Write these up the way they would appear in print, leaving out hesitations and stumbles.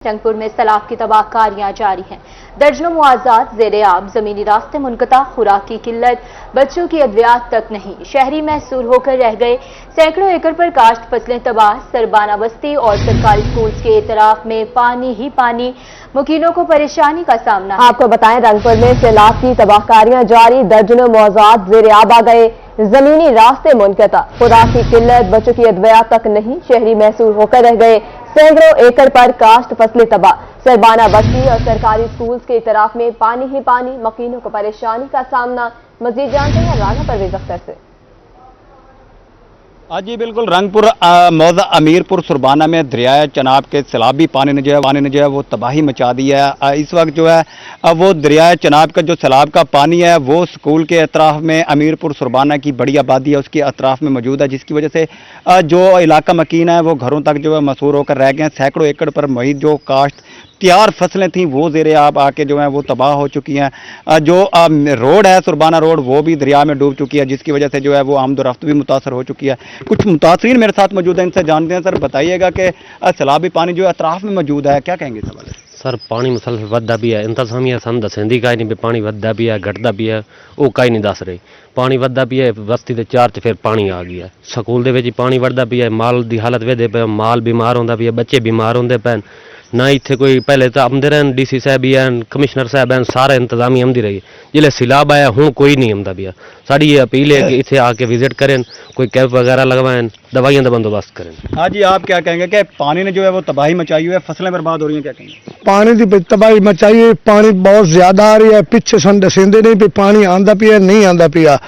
रंगपुर में सैलाब की तबाहकारियां जारी हैं। दर्जनों मुआवजात ज़ेर-ए-आब, जमीनी रास्ते मुनक़ता, खुराक की किल्लत, बच्चों की अद्वियात तक नहीं। शहरी महसूर होकर रह गए। सैकड़ों एकड़ पर काश्त फसलें तबाह। सरबाना बस्ती और सरकारी स्कूल्स के इतराफ में पानी ही पानी। मुकीनों को परेशानी का सामना। आपको बताएं, रंगपुर में सैलाब की तबाहकारियां जारी। दर्जनों मुआवजात ज़ेर-ए-आब आ गए। जमीनी रास्ते मुनक़ता, खुराक की किल्लत, बच्चों की अद्वियात तक नहीं। शहरी महसूर होकर रह गए। सैकड़ों एकड़ पर काश्त फसलें तबाह। सरबाना बस्ती और सरकारी स्कूल्स के इतराफ में पानी ही पानी। मकीनों को परेशानी का सामना। मजीद जानते हैं राना परवेज अख्तर से। जी बिल्कुल, रंगपुर मौजा अमीरपुर सुरबाना में दरियाए चनाब के सैलाबी पानी ने जो है वो तबाही मचा दी है। इस वक्त जो है वो दरियाए चनाब का जो सैलाब का पानी है वो स्कूल के अतराफ में अमीरपुर सुरबाना की बड़ी आबादी है उसके अतराफ में मौजूद है, जिसकी वजह से जो इलाका मकीन है वो घरों तक जो है मसूर होकर रह गए हैं। सैकड़ों एकड़ पर मुहित जो काश्त तैयार फसलें थीं वो ज़ेर-ए-आब आके जो है वो तबाह हो चुकी हैं। जो रोड है सुरबाना रोड वो भी दरिया में डूब चुकी है, जिसकी वजह से जो है वो आमदोरफ्त भी मुतासर हो चुकी है। कुछ मुतासरीन मेरे साथ मौजूद हैं, इनसे जानते हैं। सर बताइएगा कि सैलाबी पानी जो अतराफ में मौजूद है, क्या कहेंगे इस हवाले से? सर पानी मुसलसल वधदा भी है, इंतजामिया सन दसेंदी का ही नहीं, पानी वधदा भी है घटदा भी है, वो का ही नहीं दस रही। पानी वधदा भी है, बस्ती के 4 च फिर पानी आ गया। स्कूल दे विच पानी वधदा भी है, माल की हालत वेदे पे, माल बीमार होंदा भी है, बच्चे बीमार होंदे पैन ना। इतने कोई पहले तो आमदे रहन, DC साहब भी हैं, कमिश्नर साहब हैं, सारे इंतजामी आमदी रही। जिले सैलाब आया हूँ कोई नहीं आमदा भी है। साड़ी ये अपील है कि इतने आके विजिट करें, कोई कैंप वगैरह लगवाएं, दवाइयां का बंदोबस्त करें। हाँ जी, आप क्या कहेंगे कि पानी ने जो है वो तबाही मचाई हुई है, फसलें बर्बाद हो रही हैं, क्या कहेंगे? पानी की तबाही मचाई है, पानी बहुत ज्यादा आ रही है। पिछे सन दसेंदे नहीं भी पानी आंदा पिया नहीं आंदा पिया,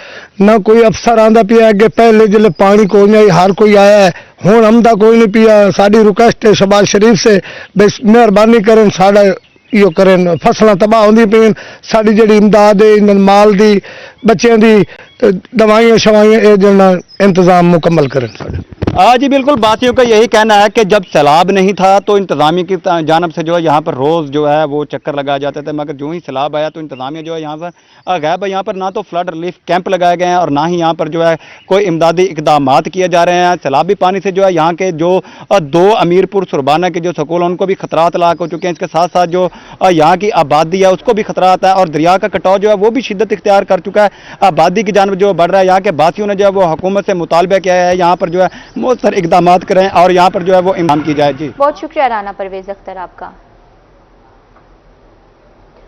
ना कोई अफसर आंदा पिया। अगे पहले जिले पानी कोई नहीं, हर कोई आया है, हुण आमदा कोई नहीं पिया। साडी रिक्वेस्ट है शहबाज शरीफ से, बस मेहरबानी करें साड़ा यो करें। फसलां तबाह होंदी पईन, साडी जिहड़ी इमदाद है इन माल दी, बच्चों की दवाइयां शवाइयां ये जो इंतजाम मुकम्मल करें साडे। जी बिल्कुल, बातियों का यही कहना है कि जब सैलाब नहीं था तो इंतजामिया की जानब से जो है यहाँ पर रोज़ जो है वो चक्कर लगाए जाते थे, मगर जो ही सैलाब आया तो इंतजामिया जो है यहाँ पर गायब है। यहाँ पर ना तो फ्लड रिलीफ कैंप लगाए गए हैं और ना ही यहाँ पर जो है कोई इमदादी इकदामात किए जा रहे हैं। सैलाबी पानी से जो है यहाँ के जो 2 अमीरपुर सुरबाना के जो स्कूल हैं उनको भी खतरात लाक हो चुके हैं। इसके साथ साथ जो यहाँ की आबादी है उसको भी खतरात है और दरिया का कटाव जो है वो भी शिद्दत इख्तियार कर चुका है। आबादी की जानब जो बढ़ रहा है, यहाँ के बासियों ने जो है वो हुकूमत से मुतालबा किया है यहाँ पर जो है मौसर इकदामात करें और यहाँ पर जो है वो इमाम की जाए। जी बहुत शुक्रिया राना परवेज अख्तर आपका।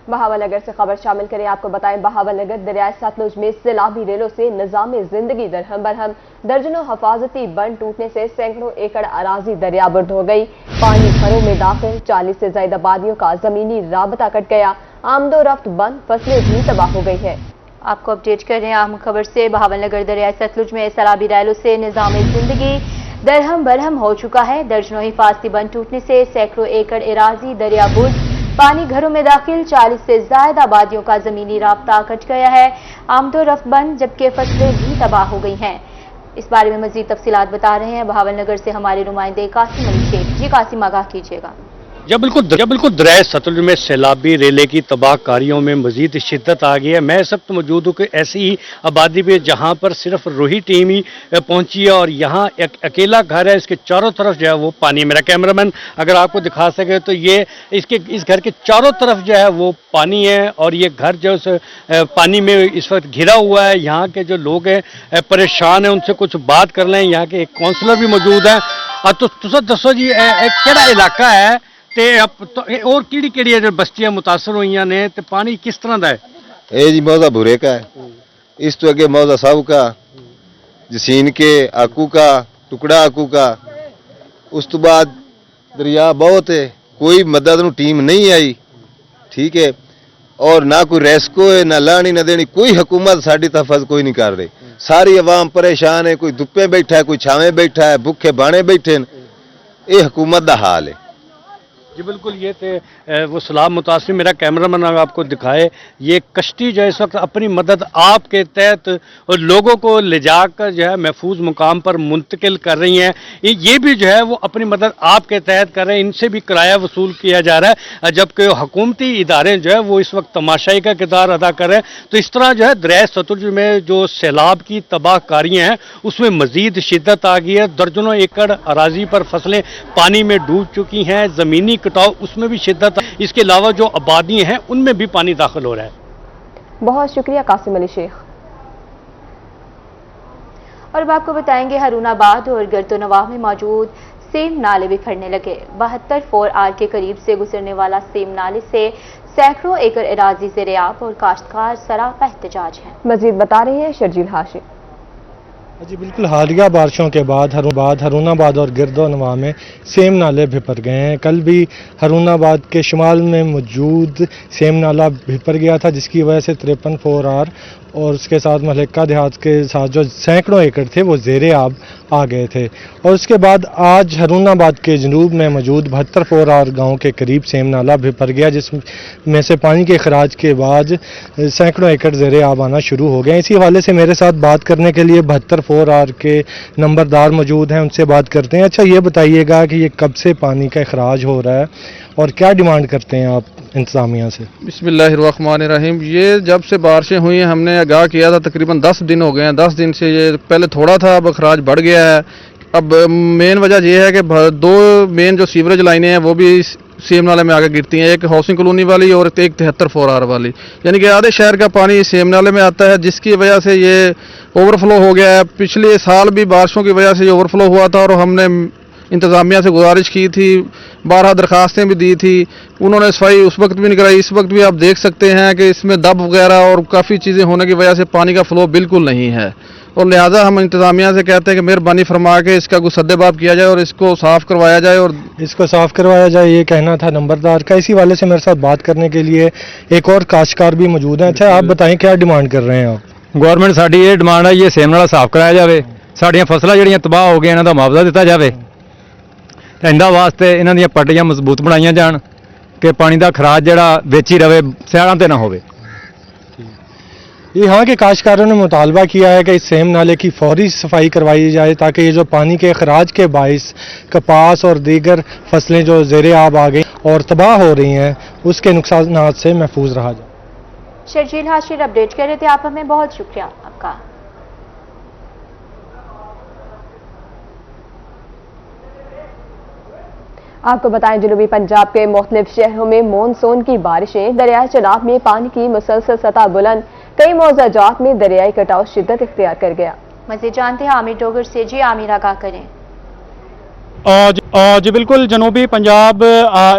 बहावलनगर से खबर शामिल करें। आपको बताएं, बहावलनगर दरियाए सतलुज में सैलाबी रेलों से निजाम जिंदगी दरहम बरहम। दर्जनों हफाजती बंद टूटने से सैकड़ों एकड़ अराजी दरियाबुर्द हो गई। पानी घरों में दाखिल, 40 से ज्यादा आबादियों का जमीनी राबता कट गया। आमदोरफ्त बंद, फसलें भी तबाह हो गई है। आपको अपडेट कर रहे हैं अहम खबर से। बहावलनगर दरियाए सतलुज में सैलाबी रेलों से निजाम जिंदगी दरहम बरहम हो चुका है। दर्जनों हिफाजती बंद टूटने से सैकड़ों एकड़ अराजी दरियाबुर्द, पानी घरों में दाखिल, 40 से ज्यादा आबादियों का जमीनी राब्ता कट गया है। आमदोरफ्त बंद, जबकि फसलें भी तबाह हो गई हैं। इस बारे में मजीद तफसीलात बता रहे हैं बहावलनगर से हमारे नुमाइंदे कासिम अली शेख। जी कासिम, आगाह कीजिएगा। जब बिल्कुल दरियाए सतलुज में सैलाबी रेले की तबाहकारियों में मजीद शिद्दत आ गई है। मैं इस वक्त मौजूद हूँ कि ऐसी ही आबादी पे जहाँ पर सिर्फ रूही टीम ही पहुंची है और यहाँ एक अकेला घर है, इसके चारों तरफ जो है वो पानी। मेरा कैमरामैन अगर आपको दिखा सके तो ये इस घर के चारों तरफ जो है वो पानी है और ये घर जो पानी में इस वक्त घिरा हुआ है। यहाँ के जो लोग हैं परेशान हैं, उनसे कुछ बात कर लें। यहाँ के एक काउंसलर भी मौजूद है। तो तुम दसो जी केड़ा इलाका है ते और किहड़ी बस्तियां मुतासर हुई ने ते पानी किस तरह का है? ये जी मौजा भुरे का है, इस तो अगे मौजा साहब का, जसीन के आकू का, टुकड़ा आकू का। उस तो बाद दरिया बहुत है, कोई मदद नूं टीम नहीं आई, ठीक है, और ना कोई रेस्को है, ना लानी ना देनी, कोई हुकूमत साडी तफज कोई नहीं कर रही। सारी अवाम परेशान है, कोई धुप्पे बैठा है, कोई छावे बैठा है, भुखे बाणे बैठे। ये हुकूमत का हाल है। जी बिल्कुल, ये थे वो सैलाब मुतासिर। मेरा कैमरामैन आपको दिखाए, ये कश्ती जो है इस वक्त अपनी मदद आपके तहत और लोगों को ले जाकर जो है महफूज मुकाम पर मुंतकिल कर रही हैं। ये भी जो है वो अपनी मदद आपके तहत कर रहे हैं। इनसे भी किराया वसूल किया जा रहा है, जबकि हुकूमती इदारे जो है वो इस वक्त तमाशाई का किरदार अदा कर रहे हैं। तो इस तरह जो है दरियाए सतलुज में जो सैलाब की तबाहकारियाँ हैं उसमें मजीद शिद्दत आ गई है। दर्जनों एकड़ अराजी पर फसलें पानी में डूब चुकी हैं, ज़मीनी कटाव उसमें भी शिद्दत, इसके अलावा जो आबादी हैं उनमें भी पानी दाखिल हो रहा है। बहुत शुक्रिया कासिम अली शेख। और अब आपको बताएंगे हारूनाबाद और गर्दोनवाह में मौजूद सेम नाले बिखरने लगे। 72 के करीब से गुजरने वाला सेम नाले से सैकड़ों एकड़ एराजी ज़ेर-ए-आब और काश्तकार सरापा एहतजाज हैं। मजीद बता रहे हैं शर्जील हाशिम। जी बिल्कुल, हालिया बारिशों के बाद हारूनाबाद और गिरदोनवा में सेम नाले भिपर गए हैं। कल भी हारूनाबाद के शुमाल में मौजूद सेम नाला भिपर गया था, जिसकी वजह से 53 और उसके साथ मलिका देहात के साथ जो सैकड़ों एकड़ थे वो ज़ेर-ए-आब आ गए थे। और उसके बाद आज हारूनाबाद के जनूब में मौजूद 72 गाँव के करीब सेम नाला भिपर गया, जिसमें से पानी के खराज के बाद सैकड़ों एकड़ ज़ेर-ए-आब आना शुरू हो गए। इसी हवाले से मेरे साथ बात करने के लिए 72 के नंबरदार मौजूद हैं, उनसे बात करते हैं। अच्छा, ये बताइएगा कि ये कब से पानी का अखराज हो रहा है और क्या डिमांड करते हैं आप इंतजामिया से? बिस्मिल्लाहिर्रहमानिर्रहीम। ये जब से बारिशें हुई हैं हमने आगाह किया था, तकरीबन 10 दिन हो गए हैं। 10 दिन से ये पहले थोड़ा था, अब अखराज बढ़ गया है। अब मेन वजह ये है कि 2 मेन जो सीवरेज लाइनें हैं वो भी सेम नाले में आगे गिरती हैं, एक हाउसिंग कॉलोनी वाली और एक 73 वाली, यानी कि आधे शहर का पानी सेम नाले में आता है, जिसकी वजह से ये ओवरफ्लो हो गया है। पिछले साल भी बारिशों की वजह से ये ओवरफ्लो हुआ था और हमने इंतज़ामिया से गुजारिश की थी, 12 दरखास्तें भी दी थी, उन्होंने सफाई उस वक्त भी नहीं कराई। इस वक्त भी आप देख सकते हैं कि इसमें दब वगैरह और काफ़ी चीज़ें होने की वजह से पानी का फ़्लो बिल्कुल नहीं है, और लिहाजा हम इंतज़ामिया से कहते हैं कि मेहरबानी फरमा के इसका कुछ सद्देबाब किया जाए और इसको साफ़ करवाया जाए। और इसको साफ़ करवाया जाए, ये कहना था नंबरदार का। इसी वाले से मेरे साथ बात करने के लिए एक और काश्तकार भी मौजूद हैं। अच्छा, आप बताएं क्या डिमांड कर रहे हैं आप? गवर्नमेंट साडी ये डिमांड है, ये सेम नाला साफ़ कराया जाए, साड़ियाँ फसलां जिहड़ियां तबाह हो गईਆਂ इन्हां दा मुआवजा दिता जाए, इंदा वास्ते इन्हां दीयां पट्टियां मजबूत बनाईयां जाण कि पानी का खराज जिहड़ा विच ही रवे, सियाड़ां ते ना होवे। यहाँ के काश्तकारों ने मुतालबा किया है कि इस सेम नाले की फौरी सफाई करवाई जाए, ताकि ये जो पानी के खराज के बाइस कपास और दीगर फसलें जो ज़ेर-ए-आब आ गई और तबाह हो रही हैं, उसके नुकसानात से महफूज रहा जाए। शर्जील हाशिर अपडेट कर रहे थे आप हमें, बहुत शुक्रिया आपका। आपको बताएं, जनूबी पंजाब के मुख्तलिफ शहरों में मानसून की बारिशें, दरियाए चनाब में पानी की मुसलसल सतह बुलंद, कई मौज़ाजात में दरियाई कटाव शिद्दत इख्तियार कर गया। मज़ीद जानते हैं आमिर डोगर से। जी आमिर, आगाह करें। जी बिल्कुल, जनूबी पंजाब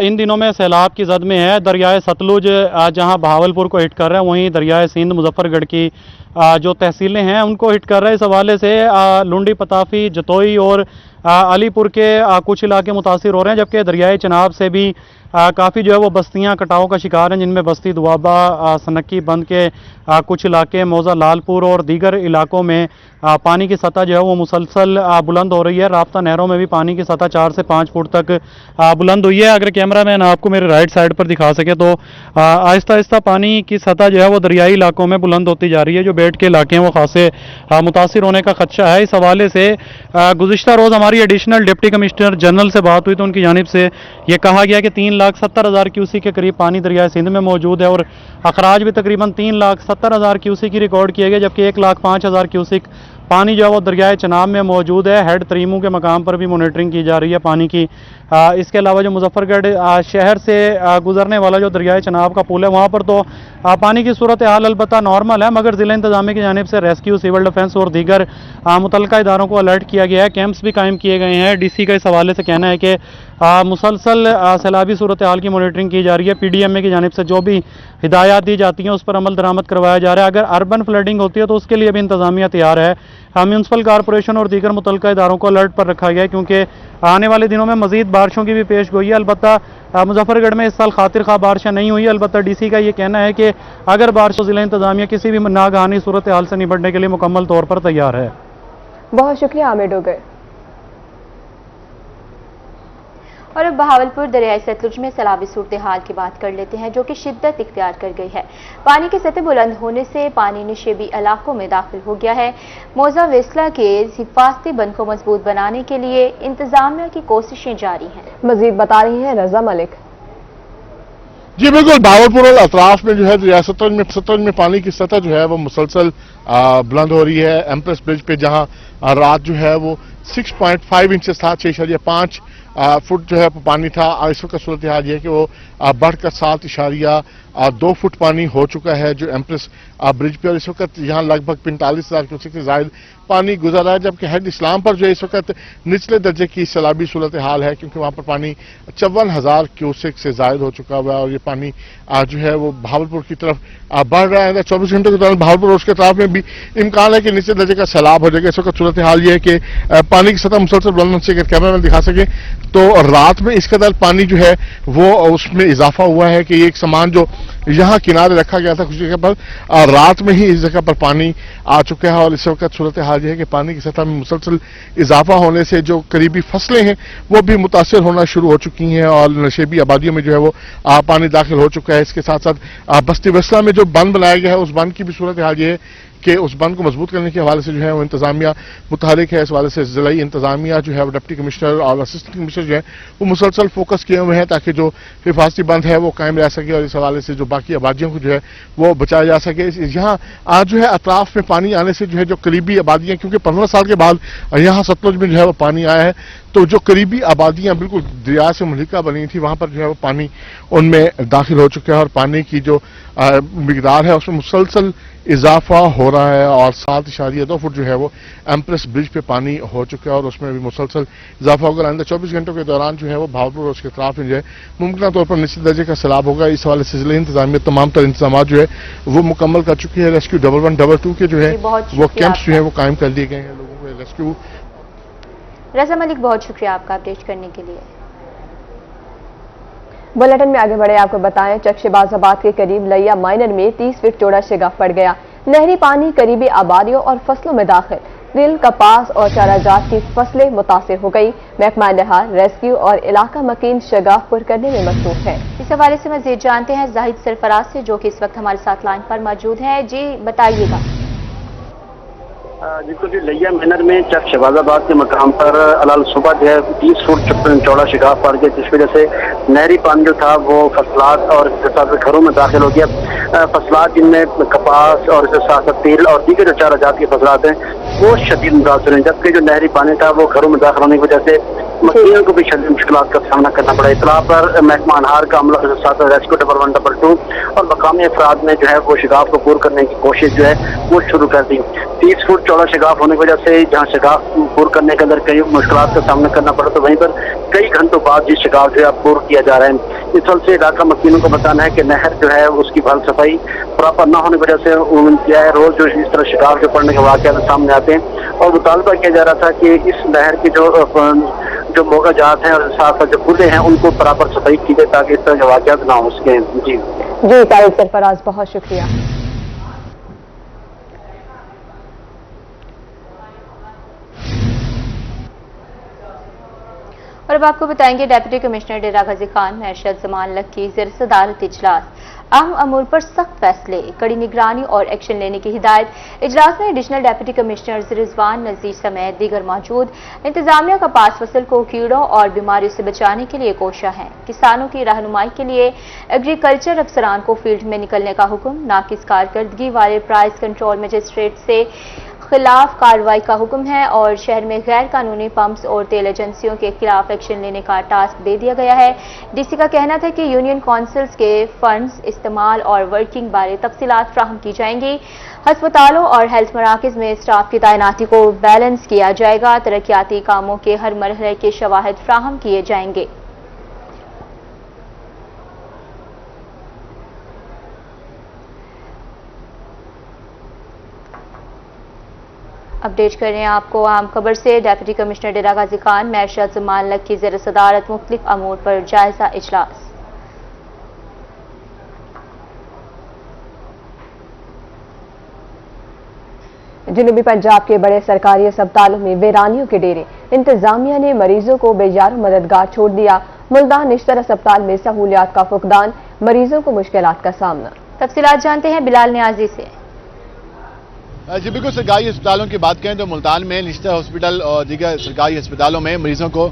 इन दिनों में सैलाब की जद में है। दरियाए सतलुज जहां बहावलपुर को हिट कर रहा है, वहीं दरियाए सिंध मुजफ्फरगढ़ की जो तहसीलें हैं उनको हिट कर रहा है। इस हवाले से लुंडी, पताफी, जतोई और अलीपुर के कुछ इलाके मुतासिर हो रहे हैं, जबकि दरियाए चनाब से भी काफ़ी जो है वो बस्तियां कटाव का शिकार हैं, जिनमें बस्ती दुआबा, सनक्की बंद के कुछ इलाके, मौजा लालपुर और दीगर इलाकों में पानी की सतह जो है वो मुसलसल बुलंद हो रही है। राब्ता नहरों में भी पानी की सतह 4 से 5 फुट तक बुलंद हुई है। अगर कैमरा मैन आपको मेरे राइट साइड पर दिखा सके तो आहिस्ता आहिस्ता पानी की सतह जो है वो दरियाई इलाकों में बुलंद होती जा रही है। जो बेट के इलाके हैं वो खासे मुतासिर होने का खदशा है। इस हवाले से गुज़िश्ता रोज़ हमारी एडिशनल डिप्टी कमिश्नर जनरल से बात हुई तो उनकी जानिब से ये कहा गया कि 3,70,000 क्यूसेक के करीब पानी दरियाए सिंध में मौजूद है और अखराज भी तकरीबन 3,70,000 क्यूसेक की रिकॉर्ड किए गए, जबकि 1,05,000 क्यूसेक पानी जो है वो दरियाए चनाब में मौजूद है। हेड तरीमू के मकाम पर भी मॉनिटरिंग की जा रही है पानी की। इसके अलावा जो मुजफ्फरगढ़ शहर से गुजरने वाला जो दरियाए चनाब का पुल है, वहाँ पर तो पानी की सूरत हाल अलबत्ता नॉर्मल है, मगर ज़िला इंतजामिया की जानिब से रेस्क्यू, सिविल डिफेंस और दीगर मुतल्लिका इदारों को अलर्ट किया गया है। कैंप्स भी कायम किए गए हैं। DC का इस हवाले से कहना है कि मुसलसल सैलाबी सूरत हाल की मॉनिटरिंग की जा रही है। PDMA की जानिब से जो भी हिदायत दी जाती हैं उस पर अमल दरामद करवाया जा रहा है। अगर अर्बन फ्लडिंग होती है तो उसके लिए भी इंतजामिया तैयार है। म्यूनसिपल कॉरपोरेशन और दीगर मुतल्लिका इदारों को अलर्ट पर रखा गया है, क्योंकि आने वाले दिनों में मजीद बारिशों की भी पेश गोई है। अलबत्ता मुजफ्फरगढ़ में इस साल खातिर खा बारिशें नहीं हुई। अलबत्ता DC का ये कहना है कि अगर बारिश तो ज़िला इंतजामिया किसी भी नागहानी सूरत हाल से निपटने के लिए मुकम्मल तौर पर तैयार है। बहुत शुक्रिया आमिर डोगर। और अब बहावलपुर दरियाई सतलुज में सैलाबी सूरत हाल की बात कर लेते हैं, जो कि शिद्दत इख्तियार कर गई है। पानी की सतह बुलंद होने से पानी निशेबी इलाकों में दाखिल हो गया है। मौजा वेस्ला के हिफाजती बंद को मजबूत बनाने के लिए इंतजामिया की कोशिशें जारी हैं। मजीद बता रही हैं रजा मलिक। जी बिल्कुल, बहावलपुर और अतराफ में जो है दरिया सतलुज में पानी की सतह जो है वो मुसलसल बुलंद हो रही है। एम्प्रेस ब्रिज पे जहां रात जो है वो 6.5 इंचेस था, 6.5 फुट जो है पानी था। इस वक्त सूरत हाल ये है कि वो बढ़कर 7.2 फुट पानी हो चुका है जो एम्प्रेस ब्रिज पे, और इस वक्त यहाँ लगभग 45,000 क्यूसेक से ज्यादा पानी गुजर रहा है, जबकि हेड इस्लाम पर जो है इस वक्त निचले दर्जे की सैलाबी सूरत हाल है, क्योंकि वहां पर पानी 54,000 क्यूसेक से ज्यादा हो चुका हुआ है, और ये पानी जो है वो भावलपुर की तरफ बढ़ रहा है। 24 घंटों के दौरान भावलपुर और उसके तरफ में भी इम्कान है कि निचले दर्जे का सैलाब हो जाएगा। इस वक्त सूरत हाल ये है कि पानी की सतह मुसलसल बुलंद से अगर कैमरा में दिखा सके तो रात में इस कदर पानी जो है वो उसमें इजाफा हुआ है कि एक सामान जो यहाँ किनारे रखा गया था कुछ जगह पर, रात में ही इस जगह पर पानी आ चुका है, और इस वक्त सूरत हाल यह है कि पानी की सतह में मुसलसल इजाफा होने से जो करीबी फसलें हैं वो भी मुतासर होना शुरू हो चुकी हैं, और नशेबी आबादियों में जो है वो पानी दाखिल हो चुका है। इसके साथ साथ बस्ती वसला में जो बंद बनाया गया है उस बंद की भी सूरत हाल ये है कि उस बंद को मजबूत करने के हवाले से जो है वो इंतजामिया मुतहरिक है। इस हवाले से जिलाई इंतजामिया जो है वो डिप्टी कमिश्नर और असिस्टेंट कमिश्नर जो है वो मुसलसल फोकस किए हुए हैं ताकि जो हिफाजती बंद है वो कायम रह सके, और इस हवाले से जो बाकी आबादियों को जो है वो बचाया जा सके। यहाँ आज जो है अतराफ में पानी आने से जो है जो करीबी आबादियां, क्योंकि 15 साल के बाद यहाँ सतलुज में जो है वो पानी आया है, तो जो करीबी आबादियां बिल्कुल दरिया से मुल्हिका बनी थी वहां पर जो है वो पानी उनमें दाखिल हो चुका है, और पानी की जो मिकदार है उसमें मुसलसल इजाफा हो रहा है, और 7.2 फुट जो है वो एम्प्रेस ब्रिज पे पानी हो चुका है, और उसमें भी मुसलसल इजाफा होगा। आइंदा 24 घंटों के दौरान जो है वो भावलपुर और उसके अतराफ में जो है मुमकिन तौर पर निचले दर्जे का सैलाब होगा। इस हवाले से जिले इंतजामिया तमाम तर इंतजाम जो है वो मुकम्मल कर चुकी है। रेस्क्यू 1112 के जो है वो कैंप्स जो है वो कायम कर दिए गए हैं लोगों को रेस्क्यू। रज़ा मलिक, बहुत शुक्रिया आपका अपडेट करने के लिए। बुलेटिन में आगे बढ़े आपको बताएं, चकशेबाजाबाद के करीब लैया माइनर में 30 फीट चौड़ा शगाफ पड़ गया। नहरी पानी करीबी आबादियों और फसलों में दाखिल, तिल, कपास और चाराजात की फसलें मुतासिर हो गई। महकमा नहर, रेस्क्यू और इलाका मकीन शगाफ पुर करने में मसरूफ है। इस हवाले से मजीद जानते हैं जाहिद सरफराज से, जो कि इस वक्त हमारे साथ लाइन पर मौजूद हैं। जी बताइएगा। जिसको जी लैया मैनर में चक शहबाजाबाद के मकाम पर अलाल सुबह जो है 30 फुट चौड़ा शिगाफ पड़ गया, जिस वजह से नहरी पानी जो था वो फसलात और घरों में दाखिल हो गया। फसलात जिनमें कपास और इसके साथ साथ तेल और दीगर जो चार जात की फसलात हैं वो शदीद मुतासर हैं, जबकि जो नहरी पानी था वो घरों में दाखिल होने की वजह से मकीनों को भी शदीद मुश्किलात का सामना करना पड़ा। इतला पर महकमा अनहार का अमला के साथ रेस्क्यू 1112 और मकामी अफराद ने जो है वो शिगाफ को पूर करने की कोशिश जो है वो शुरू कर दी। 30 फुट चौड़ा शिगाफ होने की वजह से जहाँ शिगाफ पूर करने के अंदर कई मुश्किलात का सामना करना पड़ा, तो वहीं पर कई घंटों बाद ये शिगाफ जो है पूर किया जा रहा है। इस वजह से इलाका मकीनों को बताना है कि नहर जो है उसकी भल सफाई प्रॉपर न होने की वजह से क्या है रोज जो इस तरह शिगाफ जो पड़ने के वाक़यात सामने आते हैं, और मुतालबा किया जा रहा था कि इस नहर की जो मोगाजात हैं और साथ साथ जो खुले हैं उनको बराबर सफाई की जाए ताकि इस तरह के वाक़यात ना हो सके। जी तारिक सरफराज, बहुत शुक्रिया। और अब आपको बताएंगे डिप्टी कमिश्नर डेरा गाजी खान में अरशद जमान लक की ज़ेर सदारत इजलास, अहम अमूर पर सख्त फैसले, कड़ी निगरानी और एक्शन लेने की हिदायत। इजलास में एडिशनल डिप्टी कमिश्नर रिजवान नजीर समेत दीगर मौजूद। इंतजामिया का पास फसल को कीड़ों और बीमारियों से बचाने के लिए कोशा है। किसानों की रहनुमाई के लिए एग्रीकल्चर अफसरान को फील्ड में निकलने का हुक्म। नाकिस कारकर्दगी वाले प्राइस कंट्रोल मजिस्ट्रेट से खिलाफ कार्रवाई का हुक्म है, और शहर में गैर कानूनी पंप्स और तेल एजेंसियों के खिलाफ एक्शन लेने का टास्क दे दिया गया है। डीसी का कहना था कि यूनियन काउंसिल्स के फंड्स इस्तेमाल और वर्किंग बारे तफसीलात फ्राहम की जाएंगी। अस्पतालों और हेल्थ मराकज में स्टाफ की तैनाती को बैलेंस किया जाएगा। तरक्याती कामों के हर मरहले के शवाहिद फ्राहम किए जाएंगे। अपडेट कर रहे हैं आपको आम खबर से। डिप्टी कमिश्नर डेरा गाजी खान में अरशद जमान लक की ज़ेर सदारत मुख्तलिफ अमूर पर जायजा इजलास। जनूबी पंजाब के बड़े सरकारी अस्पतालों में वीरानियों के डेरे, इंतजामिया ने मरीजों को बेजार मददगार छोड़ दिया। मुल्तान निश्तर अस्पताल में सहूलियात का फुकदान, मरीजों को मुश्किलात का सामना। तफसीलात जानते हैं बिलाल न्याजी से। जी बिल्कुल, सरकारी अस्पतालों की बात करें तो मुल्तान में निश्चित हॉस्पिटल और दीगर सरकारी अस्पतालों में मरीजों को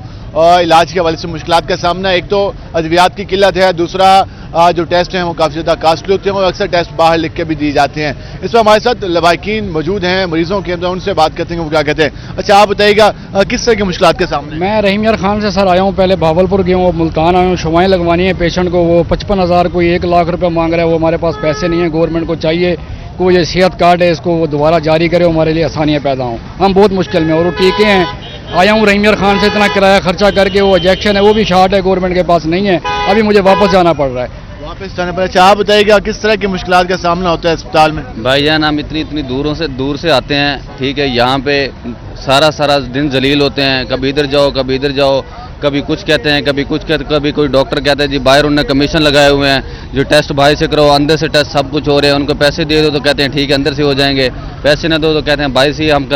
इलाज के हवाले से मुश्किलात का सामना, एक तो अद्वियात की किल्लत है, दूसरा जो टेस्ट हैं वो काफ़ी ज़्यादा कास्टली होते हैं और अक्सर टेस्ट बाहर लिख के भी दिए जाते हैं। इस पर हमारे साथ लवाकिन मौजूद हैं मरीजों के, अंदर उनसे बात करते हैं वो क्या कहते हैं। अच्छा, आप बताइएगा किस तरह की मुश्किलात के सामने? मैं रहीम यार खान से सर आया हूँ, पहले भावलपुर गया हूँ, मुल्तान आया हूँ, शवाएँ लगवानी है पेशेंट को, वो 55,000 कोई 1 लाख रुपये मांग रहा है, वो हमारे पास पैसे नहीं है, गवर्नमेंट को चाहिए को ये सेहत कार्ड है इसको वो दोबारा जारी करे, हमारे लिए आसानियाँ पैदा हों, हम बहुत मुश्किल में। और वो टीके हैं, आया हूँ रहीम यार खान से, इतना किराया खर्चा करके, वो इंजेक्शन है वो भी शार्ट है, गवर्नमेंट के पास नहीं है, अभी मुझे वापस जाना पड़ रहा है। वापस जाना पड़ा। अच्छा, आप बताइएगा किस तरह की मुश्किलात का सामना होता है अस्पताल में? भाईजान हम इतनी दूर से आते हैं, ठीक है, यहाँ पे सारा दिन जलील होते हैं, कभी इधर जाओ कभी इधर जाओ, कभी कुछ कहते हैं कभी कुछ कहते, कभी कोई डॉक्टर कहता है जी बाहर उन्होंने कमीशन लगाए हुए हैं, जो टेस्ट बाहर से करो, अंदर से टेस्ट सब कुछ हो रहे हैं, उनको पैसे दे दो तो कहते हैं ठीक है अंदर से हो जाएंगे, पैसे ना दो तो कहते हैं बाहर से हम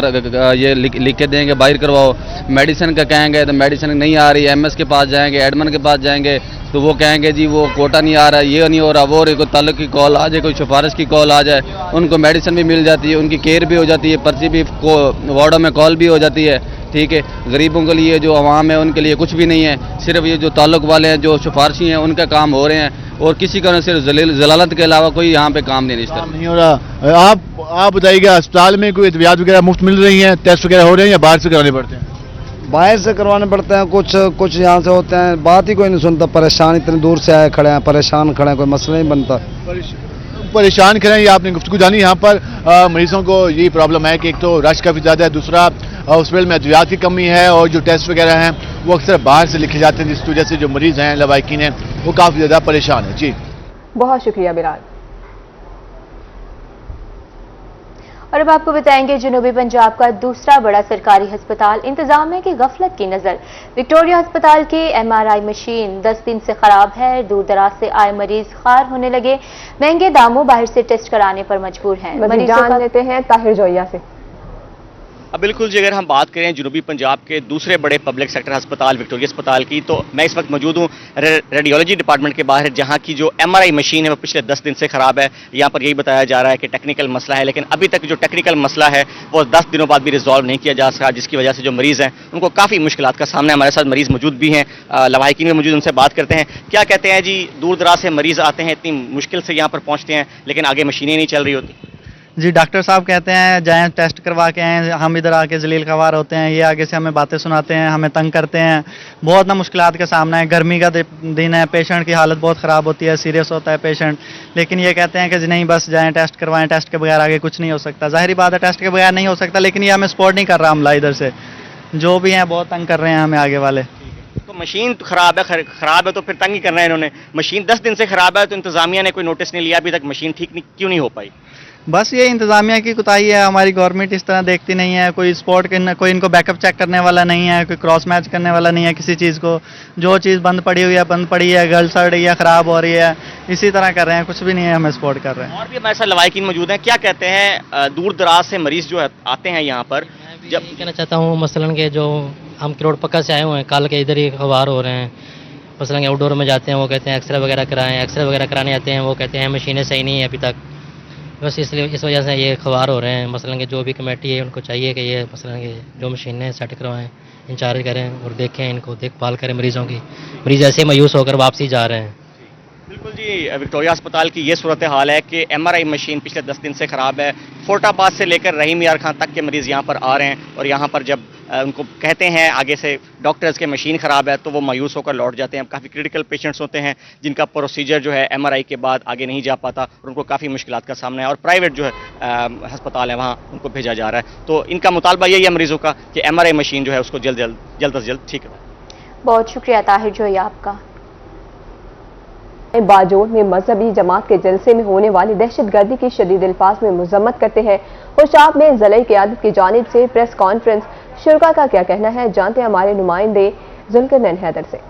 ये लिख के देंगे बाहर करवाओ। मेडिसिन का कहेंगे तो मेडिसिन नहीं आ रही, MS के पास जाएंगे, एडमन के पास जाएंगे तो वो कहेंगे जी वो कोटा नहीं आ रहा, ये नहीं हो रहा, वो कोई ताल्लुक की कॉल आ जाए, कोई सिफारिश की कॉल आ जाए, उनको मेडिसिन भी मिल जाती है, उनकी केयर भी हो जाती है, पर्ची भी वार्डों में कॉल भी हो जाती है, ठीक है। गरीबों के लिए जो आवाम है उनके लिए कुछ भी नहीं है, सिर्फ ये जो ताल्लुक वाले हैं जो सिफारशी हैं उनका काम हो रहे हैं और किसी का सिर्फ जलालत के अलावा कोई यहाँ पे काम नहीं हो रहा। आप बताइएगा अस्पताल में कोई अद्वियात वगैरह मुफ्त मिल रही हैं, टेस्ट वगैरह हो रहे हैं या बाहर से कराने पड़ते हैं? बाहर से करवाने पड़ते हैं, कुछ यहाँ से होते हैं, बात ही कोई नहीं सुनता, परेशान इतनी दूर से आए खड़े हैं, परेशान खड़े हैं, कोई मसला नहीं बनता, परेशान करें। ये आपने गुफ्तगू जानी, यहाँ पर मरीजों को ये प्रॉब्लम है कि एक तो रश काफ़ी ज़्यादा है, दूसरा हॉस्पिटल में अद्वियात की कमी है और जो टेस्ट वगैरह हैं वो अक्सर बाहर से लिखे जाते हैं, जिस वजह से जो मरीज़ हैं लवाकिन हैं वो काफ़ी ज़्यादा परेशान है। जी बहुत शुक्रिया बिलाल। और अब आपको बताएंगे जनूबी पंजाब का दूसरा बड़ा सरकारी अस्पताल इंतजामिया की गफलत की नजर। विक्टोरिया अस्पताल की MRI मशीन 10 दिन से खराब है, दूर दराज से आए मरीज खार होने लगे, महंगे दामों बाहर से टेस्ट कराने पर मजबूर हैं। जान लेते हैं ताहिर जोया से। बिल्कुल जी, अगर हम बात करें जनूबी पंजाब के दूसरे बड़े पब्लिक सेक्टर अस्पताल विक्टोरिया अस्पताल की, तो मैं इस वक्त मौजूद हूँ रेडियोलॉजी डिपार्टमेंट के बाहर, जहाँ की जो MRI मशीन है वो पिछले 10 दिन से ख़राब है। यहाँ पर यही बताया जा रहा है कि टेक्निकल मसला है, लेकिन अभी तक जो टेक्निकल मसला है वो 10 दिनों बाद भी रिजॉल्व नहीं किया जा सका, जिसकी वजह से जो मरीज़ हैं उनको काफ़ी मुश्किलात का सामना है। हमारे साथ मरीज़ मौजूद भी हैं, लवाहिकीन में मौजूद, उनसे बात करते हैं। क्या कहते हैं जी, दूर दराज से मरीज़ आते हैं, इतनी मुश्किल से यहाँ पर पहुँचते हैं, लेकिन आगे मशीनें नहीं चल रही होती? जी, डॉक्टर साहब कहते हैं जाएं टेस्ट करवा के आएँ, हम इधर आके जलील ख़वार होते हैं, ये आगे से हमें बातें सुनाते हैं, हमें तंग करते हैं, बहुत ना मुश्किलात का सामना है। गर्मी का दिन है, पेशेंट की हालत बहुत ख़राब होती है, सीरियस होता है पेशेंट, लेकिन ये कहते हैं कि जी नहीं बस जाएं टेस्ट करवाएं, टेस्ट के बगैर आगे कुछ नहीं हो सकता। ज़ाहिरी बात है टेस्ट के बगैर नहीं हो सकता, लेकिन ये हमें सपोर्ट नहीं कर रहा हमला इधर से, जो भी हैं बहुत तंग कर रहे हैं हमें आगे वाले। तो मशीन तो खराब है तो फिर तंग ही करना है इन्होंने। मशीन 10 दिन से खराब है तो इंतजामिया ने कोई नोटिस नहीं लिया अभी तक, मशीन ठीक क्यों नहीं हो पाई? बस ये इंतजामिया की कोताही है, हमारी गवर्नमेंट इस तरह देखती नहीं है, कोई स्पॉट कोई इनको बैकअप चेक करने वाला नहीं है, कोई क्रॉस मैच करने वाला नहीं है किसी चीज़ को। जो चीज़ बंद पड़ी हुई है बंद पड़ी है, गल सड़ रही है, ख़राब हो रही है, इसी तरह कर रहे हैं, कुछ भी नहीं है, हमें सपोर्ट कर रहे हैं। और भी हमारे साथ लवाहिकीन मौजूद हैं, क्या कहते हैं दूर दराज से मरीज़ जो आते हैं यहाँ पर? जब कहना चाहता हूँ मसलन के जो हम करोड़ पक्का से आए हुए हैं, कल के इधर ही खबर हो रहे हैं, मसलन के आउटडोर में जाते हैं, वो कहते हैं एक्सरे वगैरह कराएं, एक्सरे वगैरह कराने आते हैं, वो कहते हैं मशीनें सही नहीं है अभी तक, बस इसलिए इस वजह से ये खबर हो रहे हैं। मसलन के जो भी कमेटी है उनको चाहिए कि ये मसलन के जो मशीनें सेट करवाएं, इंचार्ज करें और देखें, इनको देखभाल करें मरीज़ों की। मरीज़ ऐसे मायूस होकर वापसी जा रहे हैं। बिल्कुल जी, विक्टोरिया अस्पताल की ये सूरत हाल है कि MRI मशीन पिछले 10 दिन से ख़राब है। फोर्टाबाद से लेकर रहीम यार खान तक के मरीज़ यहाँ पर आ रहे हैं और यहाँ पर जब उनको कहते हैं आगे से डॉक्टर्स के मशीन ख़राब है तो वो मायूस होकर लौट जाते हैं। काफ़ी क्रिटिकल पेशेंट्स होते हैं जिनका प्रोसीजर जो है MRI के बाद आगे नहीं जा पाता और उनको काफ़ी मुश्किलात का सामना है और प्राइवेट जो है अस्पताल है वहाँ उनको भेजा जा रहा है। तो इनका मुतालबा यही है मरीज़ों का कि MRI मशीन जो है उसको जल्द से जल्द ठीक कराए। बहुत शुक्रिया ताहिर जोया आपका। बाजोड़ में मजहबी जमात के जलसे में होने वाली दहशतगर्दी की शदीद अल्फाज में मजम्मत करते हैं। खुशाब में ज़िले क़यादत की जानिब से प्रेस कॉन्फ्रेंस, शुरा का क्या कहना है जानते हैं हमारे नुमाइंदे जुल्करनैन हैदर से।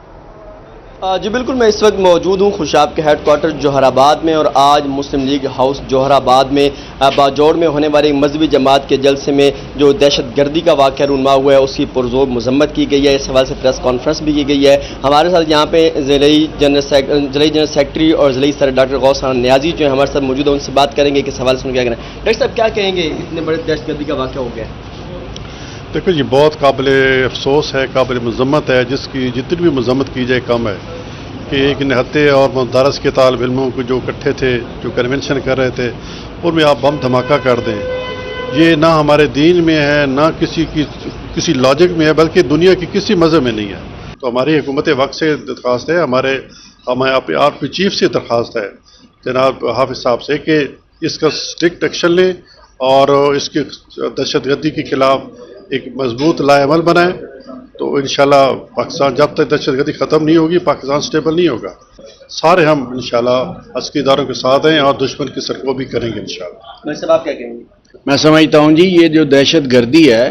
جی بالکل، میں اس وقت موجود ہوں خوشاب کے ہیڈ کوارٹر جوہر آباد میں، اور آج مسلم لیگ ہاؤس جوہر آباد میں باجوڑ میں ہونے والی مذہبی جماعت کے جلسے میں جو دہشت گردی کا واقعہ رونما ہوا ہے اس کی پرزور مذمت کی گئی ہے۔ اس حوالے سے پریس کانفرنس بھی کی گئی ہے۔ ہمارے ساتھ یہاں پہ ضلعی جنرل سیکرٹری اور ضلعی صدر ڈاکٹر غوث خان نیازی جو ہے ہمارے ساتھ موجود ہیں، ان سے بات کریں گے کہ اس حوالے سے کیا کہنا ہے۔ ڈاکٹر صاحب کیا کہیں گے، اتنے بڑے دہشت گردی کا واقعہ ہو گیا ہے؟ دیکھو جی، بہت قابل افسوس ہے، قابل مذمت ہے، جس کی جتنی بھی مذمت کی جائے کم ہے کہ ایک نہتے اور مدارس کے طالب علموں کو جو اکٹھے تھے، جو کنونشن کر رہے تھے، ان میں آپ بم دھماکہ کر دیں، یہ نہ ہمارے دین میں ہے، نہ کسی لاجک میں ہے، بلکہ دنیا کی کسی مذہب میں نہیں ہے۔ تو ہماری حکومت وقت سے درخواست ہے، ہمارے آر پی چیف سے درخواست ہے جناب حافظ صاحب سے کہ اس کا اسٹرکٹ ایکشن لیں اور اس کے دہشت گردی کے خلاف ایک مضبوط لائے عمل بنائیں، تو انشاءاللہ پاکستان جب تک دہشت گردی ختم نہیں ہوگی پاکستان سٹیبل نہیں ہوگا۔ سارے ہم انشاءاللہ عسکری اداروں کے ساتھ ہیں اور دشمن کی سرکوبی کریں گے انشاءاللہ۔ صاحب آپ کیا کہیں گے؟ میں سمجھتا ہوں جی، یہ جو دہشت گردی ہے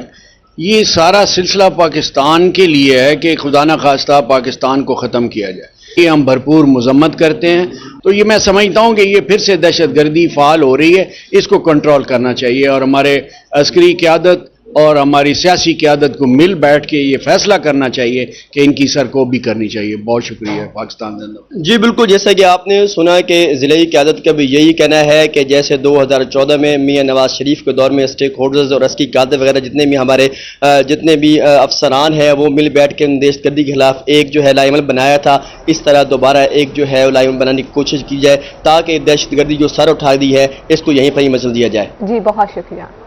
یہ سارا سلسلہ پاکستان کے لیے ہے کہ خدا نہ خواستہ پاکستان کو ختم کیا جائے، یہ ہم بھرپور مذمت کرتے ہیں۔ تو یہ میں سمجھتا ہوں کہ یہ پھر سے دہشت گردی فعال ہو رہی ہے، اس کو کنٹرول کرنا چاہیے، اور ہمارے عسکری قیادت اور ہماری سیاسی قیادت کو مل بیٹھ کے یہ فیصلہ کرنا چاہیے کہ ان کی سرکوبی کرنی چاہیے۔ بہت شکریہ پاکستان زندہ باد۔ جی بالکل، جیسا کہ آپ نے سنا کہ ضلعی قیادت کا بھی یہی کہنا ہے کہ جیسے 2014 میں میاں نواز شریف کے دور میں اسٹیک ہولڈرز اور عسکری قیادت وغیرہ جتنے بھی افسران ہیں وہ مل بیٹھ کے دہشت گردی کے خلاف ایک جو ہے لائے عمل بنایا تھا، اس طرح دوبارہ ایک جو ہے لائے عمل بنانے کی کوشش کی جائے تاکہ دہشت گردی جو سر اٹھا دی ہے اس کو یہیں پر ہی مچل دیا جائے۔ جی بہت شکریہ۔